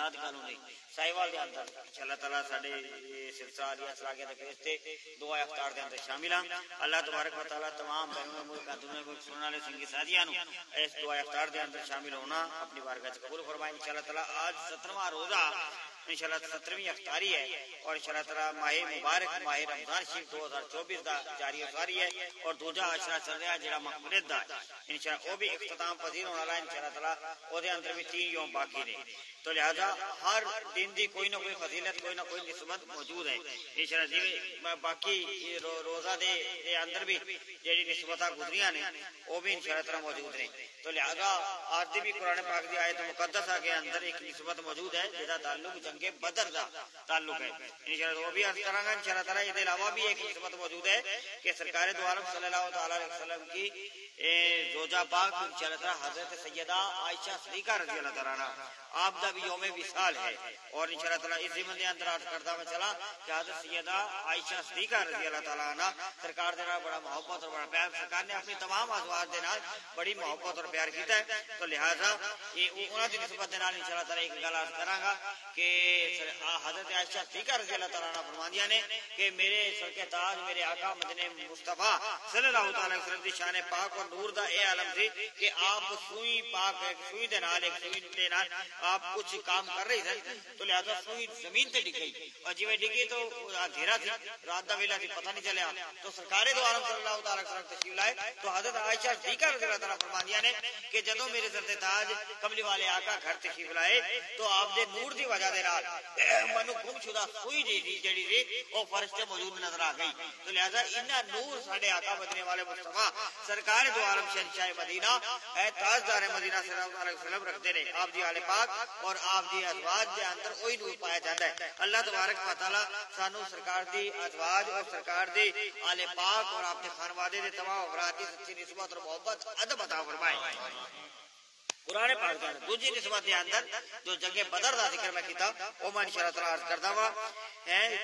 رات قانونی سائیوال دے اندر انشاءاللہ تعالی ساڈے سلسلہ علی اسراغ دے پیش تے دعا افطار دے اندر شامل ہیں. اللہ تبارک و تعالی تمام بہنوں ملک دنیا کو سننے والے سنگی ساتھیاں نو اس دعا افطار دے اندر شامل ہونا اپنی بارگاہ وچ قبول فرمائے. انشاءاللہ تعالی آج 17واں روزہ انشاءاللہ 17ویں افطاری ہے اور انشاءاللہ تعالی ماہ مبارک ماہ رمضان شریف 2024 دا جاری افطاری ہے اور دوجا عشرہ چل رہا ہے جڑا مقبولیت دا انشاءاللہ وہ بھی اختتام پذیر ہونے والا ہے انشاءاللہ تعالی. او دے اندر بھی 3 یوم باقی نے تو لہذا ہر دن دی کوئی نہ کوئی فضیلت کوئی نہ کوئی نسبت موجود ہے انشاءاللہ. جی باقی روزہ دے اندر بھی جڑی نسبتاں گزریاں نے وہ بھی انشاءاللہ تعالی موجود نے تو لہذا آج دی بھی قرآن پاک دی آیت مقدسہ کے اندر ایک نسبت موجود ہے جدا تعلق جنگ بدر دا تعلق ہے انشاءاللہ وہ بھی عرض کروں گا انشاءاللہ تعالی. اس کے علاوہ بھی ایک نسبت موجود ہے کہ سرکار دو عالم صلی اللہ تعالی علیہ وسلم کی زوجہ پاک انشاءاللہ تعالی حضرت سیدہ عائشہ صدیقہ رضی اللہ تعالی عنہا آپ دا بھی یوم وصال ہے اور انشاءاللہ تعالی اس ضمن دے اندر عرض کرتا میں چلا کہ حضرت سیدہ عائشہ صدیقہ رضی اللہ تعالی عنہا سرکار دے نال بڑا محبت اور بڑا پیار سرکار نے اپنی تمام ازواج دے نال بڑی محبت اور پیار کیتا ہے تو لہذا انہاں دی نسبت دے نال انشاءاللہ تعالی ایک گل عرض کراں گا کہ حضرت عائشہ صدیقہ رضی اللہ تعالی عنہا فرماندیاں نے کہ میرے سر کے تاج میرے آقا مدنی مصطفیٰ صلی اللہ تعالی وسلم دی شان پاک اور نور دا اے عالم تھی کہ آپ سوئی پاک ایک سوئی دے نال ایک سوئی دے نال آپ کچھ کام کر رہے تھے تو لہذا سوئی زمین تے ڈگ گئی اور جی میں ڈگی تو اندھیرا تھی رات دا ویلا تھی پتہ نہیں چلیا تو سرکار دو عالم صلی اللہ تعالی وسلم تشریف لائے تو حضرت عائشہ صدیقہ رضی اللہ تعالی فرماندیاں نے کہ جدوں میرے سر تے تاج کملی والے آقا گھر تشریف لائے تو آپ دے نور دی وجہ دے نال منو گم شدہ سوئی جڑی سی وہ فرش تے موجود نظر آ گئی تو لہذا انہاں نور ساڈے آقا مدینے والے مصطفیٰ سرکار دو عالم شہنشاہ مدینہ اے تاجدار مدینہ صلی اللہ علیہ وسلم رکھتے نے آپ دی آل پاک اور آپ دی ازواج دے اندر وہی نور پایا جاتا ہے. اللہ تبارک و تعالی سانو سرکار دی ازواج اور سرکار دی آل پاک اور آپ دے خانوادے دے تمام افراد کی سچی نسبت اور محبت ادب عطا فرمائے. قرآن پاک دا دوسری نسبت دے اندر جو جنگ بدر دا ذکر میں کیتا وہ میں انشاءاللہ تعالی عرض کردا وا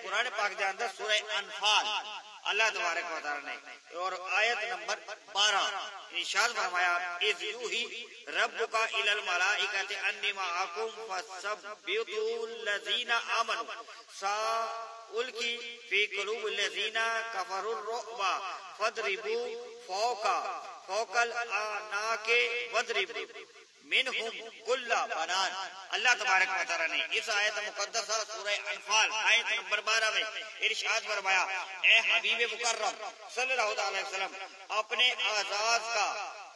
قرآن پاک دے اندر سورہ انفال اللہ تبارک و تعالی نے اور آیت نمبر 12 ارشاد فرمایا اذ یوحی ربک الی الملائکۃ انی معکم فثبتوا الذین آمنوا سألقی فی قلوب الذین کفروا الرعب فاضربوا فوق الاعناق واضربوا منہم کل بنان. اللہ تبارک و تعالی نے اس آیت مقدسہ سورہ انفال آیت نمبر 12 میں ارشاد فرمایا اے حبیب مکرم صلی اللہ علیہ وسلم اپنے اعزاز کا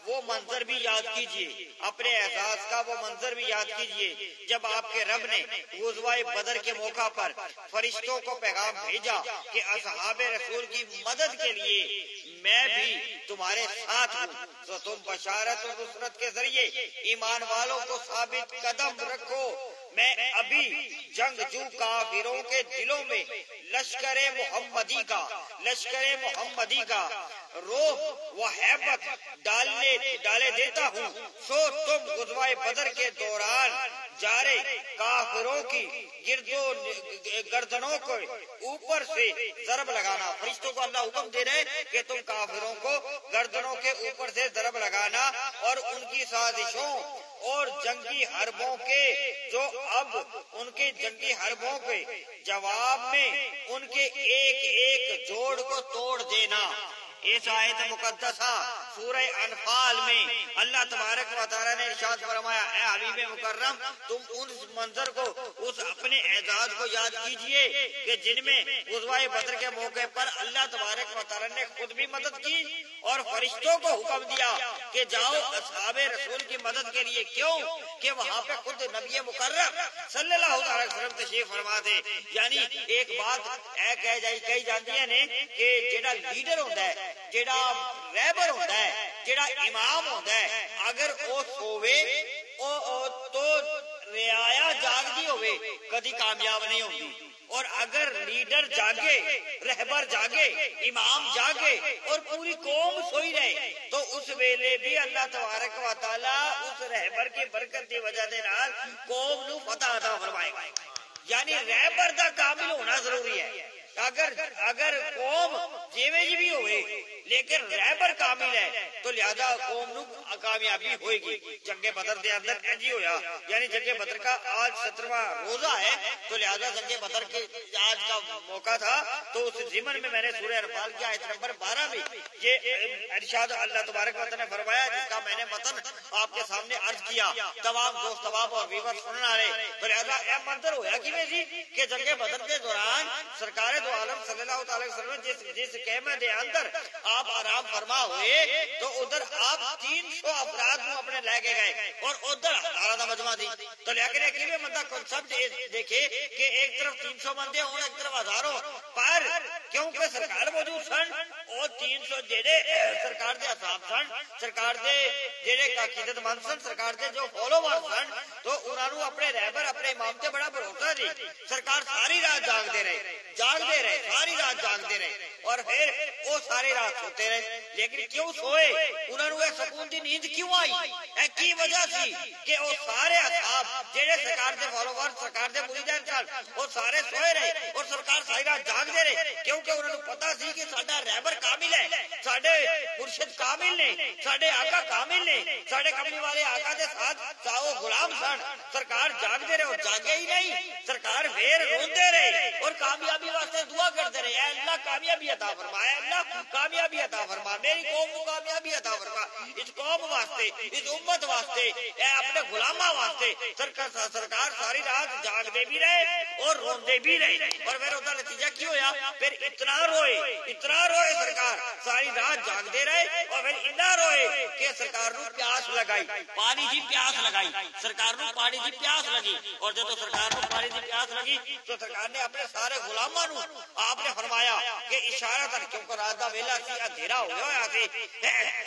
وہ منظر بھی یاد کیجئے اپنے اعزاز کا وہ منظر بھی یاد کیجئے جب آپ کے رب نے غزوہ بدر کے موقع پر فرشتوں کو پیغام بھیجا کہ اصحاب رسول کی مدد کے لیے میں بھی تمہارے ساتھ ہوں تو تم بشارت اور نصرت کے ذریعے ایمان والوں کو ثابت قدم رکھو. میں ابھی جنگجو کافروں کے دلوں میں لشکر محمدی کا روح و ہیبت ڈالے دیتا ہوں. سو تم غزوہ بدر کے دوران جارے کافروں کی گردنوں کو اوپر سے ضرب لگانا. فرشتوں کو اللہ حکم دے رہے کہ تم کافروں کو گردنوں کے اوپر سے ضرب لگانا اور ان کی سازشوں اور جنگی حربوں کے جو اب ان کے جنگی حربوں کے جواب میں ان کے ایک ایک جوڑ کو توڑ دینا. اس آیت مقدسہ سورہ انفال میں اللہ تبارک و تعالی نے ارشاد فرمایا اے حبیب مکرم تم اس منظر کو اس اپنے اعزاز کو یاد کیجئے کہ جن میں غزوہ بدر کے موقع پر اللہ تبارک و تعالی نے خود بھی مدد کی اور فرشتوں کو حکم دیا کہ جاؤ اصحاب رسول کی مدد کے لیے. کیوں کہ وہاں پہ خود نبی مکرم صلی اللہ علیہ وسلم تشریف فرما تھے. یعنی ایک بات کہی جاتی ہے کہ جیڑا لیڈر ہوتا ہے جیڑا رہبر ہوتا ہے جیڑا امام ہوتا ہے اگر وہ سوے تو رعایا جاگدی ہوئے کدی کامیاب نہیں ہوتی اور اگر لیڈر جاگے رہبر جاگے امام جاگے اور پوری قوم سوئی رہے تو اس ویلے بھی اللہ تبارک و تعالی اس رہبر کی برکت کی وجہ دے نال قوم نو فتح عطا فرمائے گا. یعنی رہبر دا کامل ہونا ضروری ہے. اگر قوم جیویں جی بھی ہوئے لیکن رہبر کامل ہے تو لہذا قوم نو کامیابی ہوئے گی. جنگ بدر دے اندر انجی ہویا، یعنی جنگ بدر کا آج 17واں روزہ ہے، تو لہذا جنگ بدر کے آج کا موقع تھا، تو اس ضمن میں میں نے سورہ انفال کی آیت نمبر 12 میں یہ ارشاد اللہ تبارک و تعالی نے فرمایا، جس کا میں نے متن آپ کے سامنے عرض کیا. تمام دوست تمام اور ویور سننے والے، تو لہذا یہ منظر ہویا کہ جی کہ جنگ بدر کے دوران سرکار دو عالم صلی اللہ تعالی وسلم جس خیمے دے اندر آپ آرام فرما ہوئے، تو ادھر آپ 300 افراد کو اپنے لے کے گئے اور ادھر ہزاروں کا مجمع دی. تو لیکن ایک بندہ کنسپٹ دیکھے کہ ایک طرف 300 بندے ہوں، ایک طرف ہزاروں، پر کیونکہ سرکار موجود سن اور 300 جڑے سرکار دے اصحاب سن، سرکار دے جڑے عقیدت مند سن، سرکار دے جو فالوور سن، تو انہاں نو اپنے رہبر اپنے امام تے بڑا بھروسہ سی. سرکار ساری رات جاگتے رہے ساری رات جاگتے رہے اور پھر وہ ساری رات سوتے رہے. لیکن کیوں سوئے؟ انہوں نے سکون دی نیند کیوں آئی؟ اے کی وجہ سی کہ وہ سارے اصحاب جڑے سرکار دے فالوور سرکار دے مریدان سن، وہ سارے سوئے رہے اور سرکار ساری رات جاگتے رہے، کیونکہ انہوں نے پتا سی کہ ساڈا رہبر کامل ہے، ساڈے مرشد کامل نے، ساڈے آقا کامل نے، ساڈے کملی والے آقا دے ساتھ وہ غلام سن. سرکار جاگتے رہے اور جاگے ہی نہیں، سرکار پھر روندے رہے اور کامیابی واسطے دعا کرتے رہے، اے اللہ کامیابی عطا فرما، اے اللہ کامیابی عطا فرما، میری قوم کو کامیابی عطا فرما، اس قوم واسطے، اس امت واسطے، اے اپنے غلاماں واسطے. سرکار ساری رات جاگتے بھی رہے اور روندے بھی رہے. اور پھر اس کا نتیجہ کی ہویا؟ پھر اتنا روئے سرکار ساری رات جاگتے رہے اور پھر اتنا روئے کہ سرکار نو پیاس لگائی، پانی دی پیاس لگائی، سرکار نو پانی دی پیاس لگی. اور جب سرکار نو پانی دی پیاس لگی تو سرکار نے اپنے سارے غلاماں نو آپ نے فرمایا کہ اشارہ تن، کیونکہ رات دا ویلا سی، اندھیرا ہو گیا سی،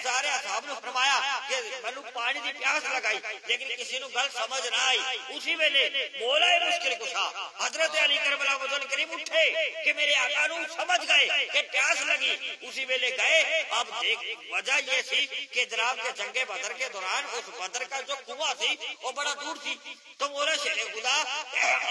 سارے اصحاب نو فرمایا کہ مینوں پانی دی پیاس لگائی. لیکن کسی نو گل سمجھ نہ آئی. اسی ویلے مولا مشکل کشا حضرت علی کربلا وجہ کریم اٹھے کہ میرے آقا نو سمجھ گئے کہ پیاس لگی. اسی ویلے گئے. اب دیکھ وجہ یہ سی کہ جناب کے جنگ بدر کے دوران اس بدر کا جو کنواں سی وہ بڑا دور سی، تو مولا شیر خدا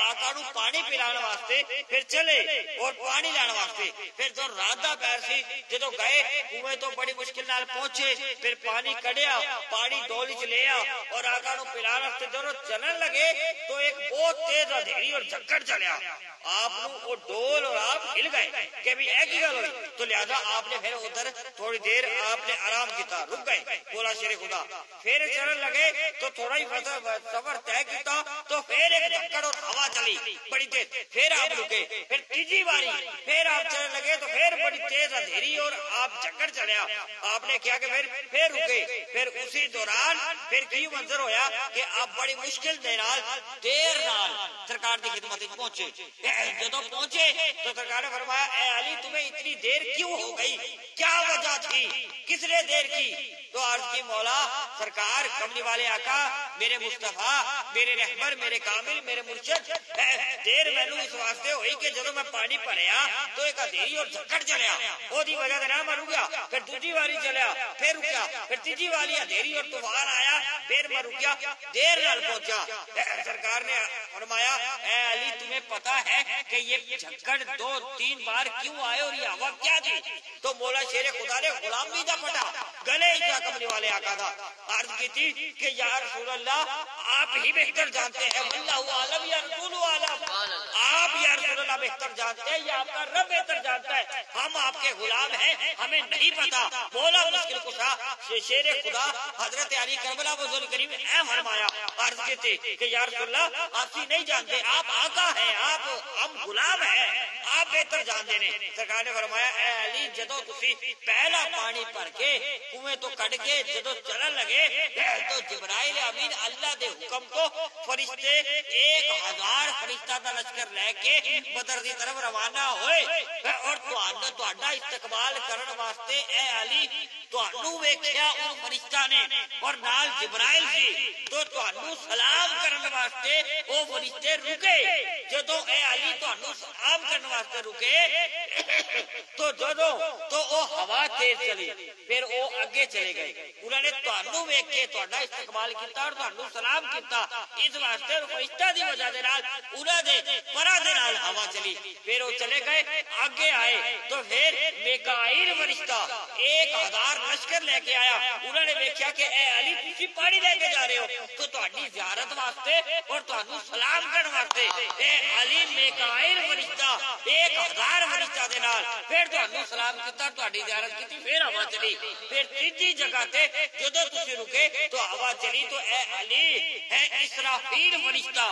آقا نو پانی پلانے واسطے پھر چلے اور پانی لینے واسطے. پھر جو رات دا پیر سی جدو گئے کنویں تو بڑی مشکل نال پہنچے، پھر پانی کڈیا، پانی ڈول وچ لیا اور آقا نو پلانے واسطے جدو چلن لگے تو ایک بہت تیز اندھیری اور جھکڑ چلیا. آپ وہ ڈول اور آپ ہل گئے کہ بھی ایک ہی گل ہوئی. تو لہذا آپ نے پھر ادھر تھوڑی دیر آپ نے آرام کیتا، رک گئے. بولا شیر خدا پھر چلن لگے تو تھوڑا ہی سفر طے کیتا تو پھر ایک جھکڑ اور ہوا چلی بڑی تیز. پھر آپ رکے، پھر تیجی باری پھر آپ چلنے لگے تو پھر بڑی تیز اندھیری اور آپ جھکڑ چلیا. آپ نے کیا کہ پھر رکے. پھر اسی دوران پھر کی منظر ہویا کہ آپ بڑی مشکل دے نال دیر نال سرکار کی خدمت پہنچے. جدو پہنچے تو سرکار نے فرمایا اے علی تمہیں اتنی دیر کیوں ہو گئی، کیا وجہ تھی، کس نے دیر کی؟ تو عرض کی مولا سرکار کملی والے آقا میرے مصطفیٰ میرے رہبر میرے کامل میرے مرشد، دیر مینوں اس واسطے ہوئی کہ جدو میں پانی بھریا تو ایک اندھیری اور جھکڑ چلیا، وہ دی وجہ سے نہ میں رکیا. پھر دوسری واری چلیا، پھر رکیا، پھر تیجی واری اندھیری اور طوفان آیا، پھر میں رکیا، دیر نال پہنچا. سرکار نے فرمایا اے علی تمہیں پتا ہے کہ یہ جھکڑ 2-3 بار کیوں آئے اور یہ ہوا کیا تھی؟ تو مولا شیر خدا نے غلامی دا پٹا گلے کیا کملی والے آقا دا عرض کی تھی کہ یا رسول اللہ آپ ہی بہتر جانتے ہیں، واللہ عالم یا رسول عالم، آپ یا رسول اللہ بہتر جانتے ہیں یا آپ کا رب بہتر جانتا ہے، ہم آپ کے غلام ہیں، ہمیں نہیں پتا. مولا مشکل کشا شیر خدا حضرت علی کربلا وجل کریم اے فرمایا عرض کی تھی کہ یا رسول اللہ آپ ہی نہیں جانتے، آپ آقا ہیں، آپ ہم غلام ہیں، آپ بہتر جانتے ہیں. سرکار نے فرمایا اے علی جدو تسی پہلا پانی بھر کے کنویں تو کڈ کے جدو چلن لگے تو جبرائیل امین اللہ دے حکم تو فرشتے 1000 فرشتہ دا لشکر لے کے بدر دی طرف روانہ ہوئے اور تہاڈا استقبال کرن واسطے اے علی تہانوں ویکھیا ان فرشتہ نے اور نال جبرائیل سی تو تہانوں سلام کرن واسطے او فرشتے رکے جدوں اے علی تانوں سلام کرن واسطے رکے تو جدوں تو او ہوا تیز چلی پھر او اگے چلے گئے انہوں نے تانوں ویکھ کے تہاڈا استقبال کیتا اور تانوں سلام کیتا اس واسطے فرشتہ دی وجہ دے نال انہاں دے پراں دے نال ہوا چلی پھر وہ چلے گئے آگے آئے تو پھر میکائیل فرشتہ 1000 لشکر لے کے آیا انہوں نے دیکھا کہ اے علی تسی پانی لے کے جا رہے ہو تو تہاڈی زیارت واسطے اور تانوں سلام کرن واسطے اے علی میکائیل فرشتہ 1000 فرشتہ دے نال پھر تانوں سلام کیتا تہاڈی زیارت کیتی پھر ہوا چلی پھر تیجی جگہ تے جدوں تسی رکے تو ہوا چلی تو اے علی اے اسرافیل فرشتہ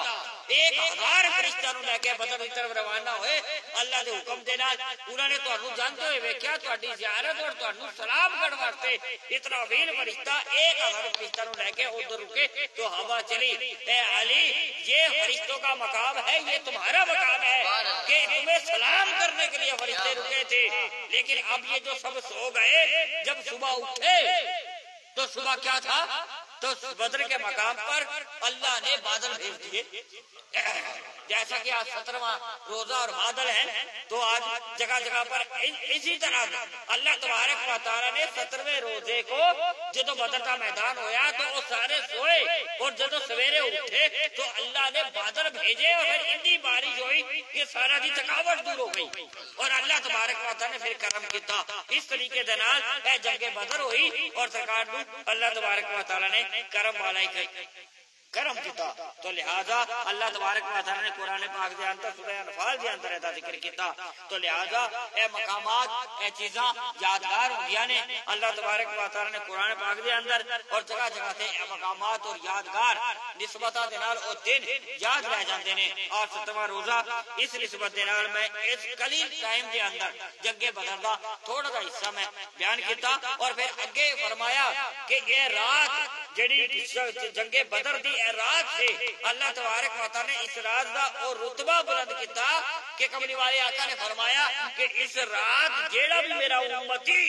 1000 فرشتہ نو لے کے بدر دی طرف روانہ ہوئے اللہ دے حکم دے نال انہوں نے تانوں جانتے ہوئے ویکھیا تہاڈی زیارت اور تانوں سلام کرن واسطے اسرافیل فرشتہ 1000 فرشتہ نو لے کے ادھر رکے تو ہوا چلی اے علی یہ فرشتوں کا مقام ہے یہ تمہارا مقام ہے کہ تمہیں سلام کرنے کے لیے فرشتے رکے تھے لیکن اب یہ جو سب سو گئے جب صبح اٹھے تو صبح کیا تھا تو بدر کے مقام پر اللہ نے بادل بھیج دیے جیسا کہ آج 17واں روزہ اور بادل ہے تو آج جگہ جگہ پر اسی طرح اللہ تبارک و تعالیٰ نے 17ویں روزے کو جدو بدر کا میدان ہویا تو وہ سارے سوئے اور جدو سویرے اٹھے تو اللہ نے بادل بھیجے اور پھر اتنی بارش ہوئی کہ سارا دی تھکاوٹ دور ہو گئی اور اللہ تبارک و تعالیٰ نے پھر کرم کیتا اس طریقے دے نال اے جنگ بدر ہوئی اور سرکار نو اللہ تبارک و تعالیٰ نے کرم والا ہی کرم کیتا تو لہذا اللہ تبارک و تعالی نے قرآن پاک دے اندر سورہ انفال دے اندر دا ذکر کیتا تو لہذا اے مقامات اے چیزاں یادگار ہوندیاں نے اللہ تبارک و تعالی نے قرآن پاک دے اندر اور جگہ جگہ تے اے مقامات اور یادگار نسبتاں دے نال او دن یاد رہ جاندے نے اور 7واں روزہ اس نسبت دے نال میں اس قلیل ٹائم دے اندر جنگ بدر دا تھوڑا سا حصہ میں بیان کیتا اور پھر اگے فرمایا کہ یہ رات جڑی جنگ بدر دی رات سے اللہ تبارک و تعالی نے اس رات دا اور رتبہ بلند کیتا کہ کملی والے آقا نے فرمایا کہ اس رات جیڑا بھی میرا امتی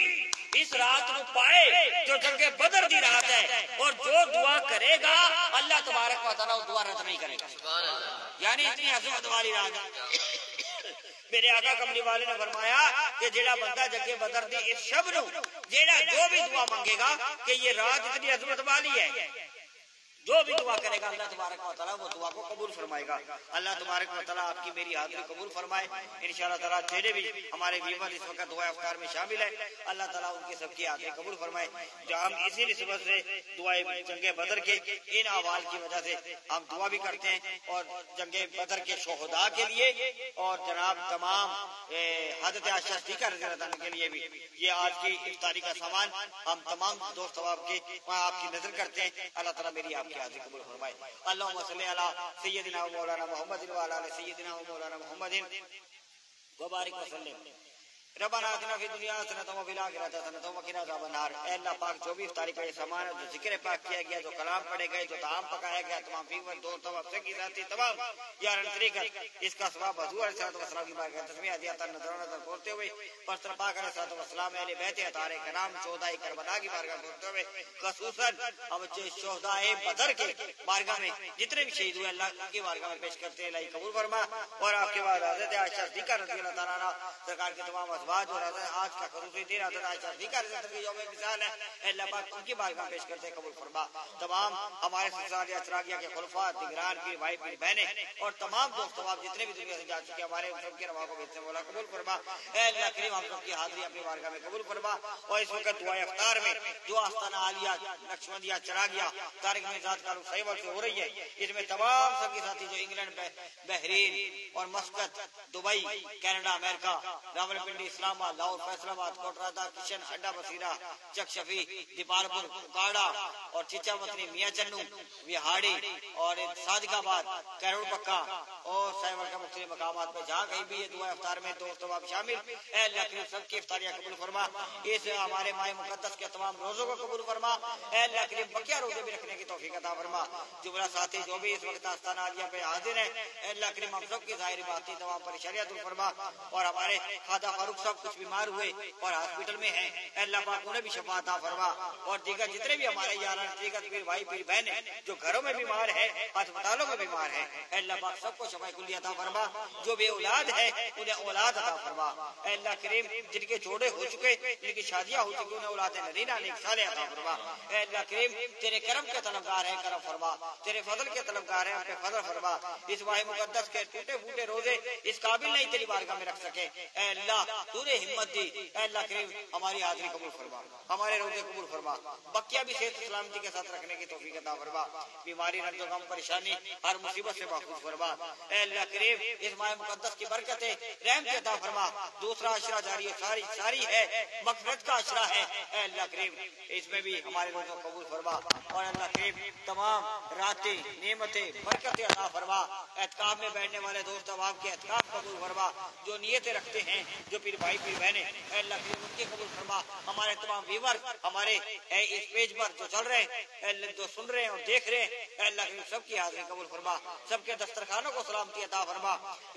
اس رات نو پائے جو جنگ بدر دی رات ہے اور جو دعا کرے گا اللہ تبارک و تعالی وہ دعا رد نہیں کرے گا یعنی اتنی عظمت والی رات ہے میرے آقا کملی والے نے فرمایا کہ جیڑا بندہ جنگ بدر دی اس شب نو جیڑا جو بھی دعا مانگے گا کہ یہ رات اتنی عظمت والی ہے جو بھی دعا کرے گا اللہ تبارک و تعالیٰ وہ دعا کو قبول فرمائے گا اللہ تبارک و تعالیٰ آپ کی میری حاضری قبول فرمائے انشاءاللہ تعالیٰ جنہیں بھی ہمارے ویور اس وقت دعا افطار میں شامل ہے اللہ تعالیٰ ان کی سب کی حاضری قبول فرمائے جو ہم اسی نسبت سے دعائے جنگ بدر کے ان احوال کی وجہ سے ہم دعا بھی کرتے ہیں اور جنگ بدر کے شہداء کے لیے اور جناب تمام حضرت عائشہ صدیقہ رضی اللہ عنہ کے لیے بھی یہ آج کی افطاری کا سامان ہم تمام دوست آپ کے آپ کی نظر کرتے ہیں اللہ تعالیٰ میری آپ کی حاضری قبول فرمائے اللہم صلی علی سیدنا و مولانا محمد و علی سیدنا و مولانا محمد وبارک وسلم ربنا آتنا فی الدنیا حسنۃ وفی الآخرۃ حسنۃ وقنا عذاب النار اے اللہ پاک جو بھی افطاری کا یہ سامان ہے جو ذکر پاک کیا گیا جو کلام پڑھے گئے جو طعام پکایا گیا تمام فیور دو ثواب سے کی ذاتی تمام یا طریقت اس کا ثواب حضور علیہ السلام کی بارگاہ تسمیہ ہدیہ نظرانہ کرتے ہوئے پرستر پاک علیہ السلام اہل بیت اطہار کرام شہداء کربلا کی بارگاہ کرتے ہوئے خصوصاً ہم شہداء بدر کے بارگاہ میں جتنے بھی شہید ہوئے اللہ کی بارگاہ میں پیش کرتے ہیں اللہ قبول فرما اور آپ کے بعد حضرت عائشہ صدیقہ رضی اللہ تعالیٰ عنہ سرکار کے تمام ازواج اور آج کا خصوصی دن حضرت عائشہ صدیقہ رضی اللہ عنہ کی یوم مثال ہے اللہ پاک ان کی بارگاہ پیش کرتے ہیں قبول فرما تمام ہمارے سلسلہ اسراغیہ کے خلفاء نگران پیر بھائی پیر بہنیں اور تمام دوست احباب جتنے بھی دنیا سے جا چکے ہمارے سب کے روا کو بھیجتے مولا قبول فرما اے اللہ کریم ہم سب کی حاضری اپنی بارگاہ میں قبول فرما اور اس وقت دعائے افطار میں جو آستانہ عالیہ نقشبندیہ چراغیہ طارق مرزاد کالو سیول سے ہو رہی ہے اس میں تمام سب کے ساتھی جو انگلینڈ بحرین اور مسقط دبئی کینیڈا امریکہ راولپنڈی اسلام آباد لاہور فیصل آباد کوٹرادا کشن اڈا بصیرہ چک شفی دیپال پور کاڑا اور چچا متنی میاں چنو وہاڑی اور صادق آباد کیرول پکا اور سیول کے مختلف مقامات پہ جہاں کہیں بھی یہ دعا افطار میں دوست احباب شامل اے اللہ کریم سب کی افطاریاں قبول فرما اس ہمارے ماہ مقدس کے تمام روزوں کو قبول فرما اے اللہ کریم بقیہ روزے بھی رکھنے کی توفیق عطا فرما جملہ ساتھی جو بھی اس وقت آستانہ عالیہ پہ حاضر ہیں اے اللہ کریم ہم سب کی ظاہری باطنی تمام پریشانیاں دور فرما اور ہمارے خواجہ فاروق صاحب کچھ بیمار ہوئے اور ہاسپٹل میں ہیں اے اللہ پاک انہیں بھی شفا عطا فرما اور دیگر جتنے بھی ہمارے یاران دیگر پیر بھائی پیر بہن جو گھروں میں بیمار ہیں اسپتالوں میں بیمار ہیں اے اللہ پاک سب کو شفاء کلی عطا فرما، جو بے اولاد ہے انہیں اولاد عطا فرما، اے اللہ کریم جن کے جوڑے ہو چکے، جن کی شادیاں ہو چکی، انہیں اولاد نرینہ نیک صالح عطا فرما، اے اللہ کریم تیرے کرم کے طلبگار ہیں، کرم فرما، تیرے فضل کے طلبگار ہیں، اپنے فضل فرما، اس ماہ مقدس کے ٹوٹے پھوٹے روزے اس قابل نہیں تیری بارگاہ میں رکھ سکے، اے اللہ تو نے ہمت دی، اے اللہ کریم ہماری حاضری قبول فرما، ہمارے روزے قبول فرما، بقیہ بھی صحت سلامتی کے ساتھ رکھنے کی توفیق عطا فرما، بیماری رنج و غم پریشانی ہر مصیبت سے محفوظ فرما، اے اللہ کریم اس ماہ مقدس کی برکتیں رحم کے عطا فرما، دوسرا عشرہ جاری ساری ہے، مغفرت کا عشرہ ہے، اے اللہ کریم اس میں بھی ہمارے روزوں قبول فرما، اور اللہ کریم تمام راتیں نعمتیں برکتیں عطا فرما، اعتکاف میں بیٹھنے والے دوست احباب کے اعتکاف قبول فرما، جو نیتیں رکھتے ہیں، جو پیر بھائی پیر بہنیں، اے اللہ کریم ان کی قبول فرما، ہمارے تمام ویور ہمارے اس پیج پر جو چل رہے ہیں، اے اللہ جو سن رہے ہیں اور دیکھ رہے ہیں، اے اللہ کریم سب کی حاضری قبول فرما، سب کے دسترخوانوں کو سلامتی عطا فرما،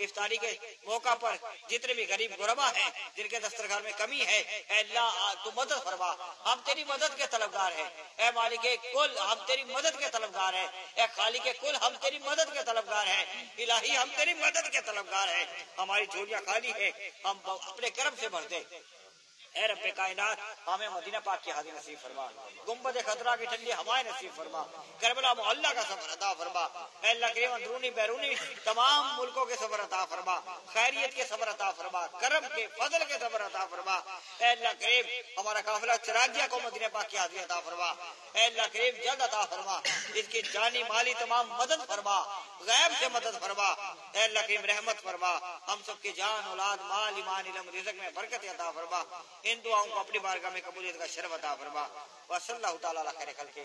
افطاری کے موقع پر جتنے بھی غریب غربا ہیں جن کے دسترخوان میں کمی ہے، اے اللہ تو مدد فرما، ہم تیری مدد کے طلبگار ہیں، اے مالک کل ہم تیری مدد کے طلبگار ہیں، اے خالق کل ہم تیری مدد کے طلبگار ہیں، الہی ہم تیری مدد کے طلبگار ہیں، ہماری جھولیاں خالی ہے، ہم اپنے کرم سے بھر دے، اے رب کائنات ہمیں مدینہ پاک کی حاضری نصیب فرما، گنبد خضرا کی ٹھنڈی ہوائیں نصیب فرما، کربلا محلہ کا سفر عطا فرما، اے اللہ کریم اندرونی بیرونی تمام ملکوں کے سفر عطا فرما، خیریت کے سفر عطا فرما، کرم کے فضل کے سفر عطا فرما، اے اللہ کریم ہمارا قافلہ چراغیہ کو مدینہ پاک کی حاضری عطا فرما، اے اللہ کریم جلد عطا فرما، اس کی جانی مالی تمام مدد فرما، غیب سے مدد فرما، اے اللہ کریم رحمت فرما، ہم سب کی جان اولاد مال ایمان علم رزق میں برکت عطا فرما، ان دعاؤں کو اپنی بارگاہ میں قبولیت کا شرف عطا فرما، وصلی اللہ تعالی علی خیر خلقہ